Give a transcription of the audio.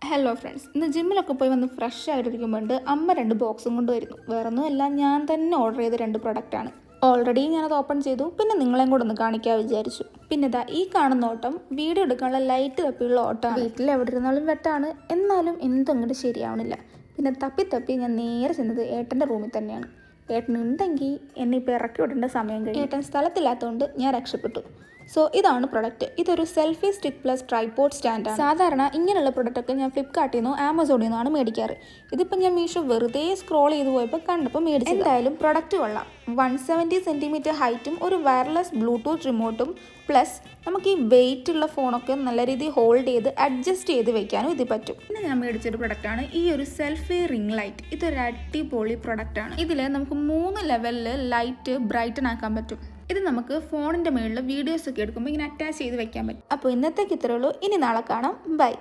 Hello friends, ഇന്ന് ജിമ്മിലൊക്കെ പോയി വന്ന് ഫ്രഷ് ആയിട്ടിരിക്കുമ്പോൾ അമ്മ 2 ബോക്സും കൊണ്ടുവരുന്നു. വേറൊന്നുമല്ല, ഞാൻ തന്നെ ഓർഡർ ചെയ്ത 2 പ്രൊഡക്റ്റാണ്. ഓൾറെഡി ഞാനത് ഓപ്പൺ ചെയ്തു, പിന്നെ നിങ്ങളെയും കൂടെ ഒന്ന് കാണിക്കാൻ വിചാരിച്ചു. പിന്നെ ഇതാ ഈ കാണുന്ന ഓട്ടം വീഡിയോ എടുക്കാനുള്ള ലൈറ്റ് തപ്പിയുള്ള ഓട്ടമാണ്. വീട്ടിൽ എവിടെ ഇരുന്നാലും വെട്ടാണ്, എന്നാലും എന്തും അങ്ങോട്ട് ശരിയാവണില്ല. പിന്നെ തപ്പി ഞാൻ നേരെ ചെന്നത് ഏട്ടൻ്റെ റൂമിൽ തന്നെയാണ്. ഏട്ടനുണ്ടെങ്കിൽ എന്നെ ഇപ്പോൾ ഇറക്കി വിടേണ്ട സമയം കഴിഞ്ഞു. ഏട്ടൻ സ്ഥലത്തില്ലാത്തതുകൊണ്ട് ഞാൻ രക്ഷപ്പെട്ടു. സോ ഇതാണ് പ്രൊഡക്റ്റ്. ഇതൊരു സെൽഫി സ്റ്റിക്ക് പ്ലസ് ട്രൈപോഡ് സ്റ്റാൻഡാണ്. സാധാരണ ഇങ്ങനെയുള്ള പ്രൊഡക്റ്റൊക്കെ ഞാൻ ഫ്ലിപ്കാർട്ടിൽ നിന്നോ ആമസോണിൽ നിന്നാണ് മേടിക്കാറ്. ഇതിപ്പോൾ ഞാൻ മീഷോ വെറുതെ സ്ക്രോൾ ചെയ്ത് പോയപ്പോൾ കണ്ടപ്പോൾ മേടിച്ചു. എന്തായാലും പ്രൊഡക്റ്റ് കൊള്ളാം. 170 സെൻറ്റിമീറ്റർ ഹൈറ്റും ഒരു വയർലെസ് ബ്ലൂടൂത്ത് റിമോട്ടും പ്ലസ് നമുക്ക് ഈ വെയിറ്റ് ഉള്ള ഫോണൊക്കെ നല്ല രീതിയിൽ ഹോൾഡ് ചെയ്ത് അഡ്ജസ്റ്റ് ചെയ്ത് വെക്കാനും ഇത് പറ്റും. പിന്നെ ഞാൻ മേടിച്ചൊരു പ്രൊഡക്റ്റാണ് ഈ ഒരു സെൽഫി റിംഗ് ലൈറ്റ്. ഇതൊരു അടിപൊളി പ്രൊഡക്റ്റാണ്. ഇതിൽ നമുക്ക് 3 ലെവലിൽ ലൈറ്റ് ബ്രൈറ്റൻ ആക്കാൻ പറ്റും. ഇത് നമുക്ക് ഫോണിൻ്റെ മുകളിൽ വീഡിയോസൊക്കെ എടുക്കുമ്പോൾ ഇങ്ങനെ അറ്റാച്ച് ചെയ്ത് വെക്കാൻ പറ്റും. അപ്പോൾ ഇന്നത്തേക്ക് ഇത്രയേ ഉള്ളൂ. ഇനി നാളെ കാണാം. ബൈ.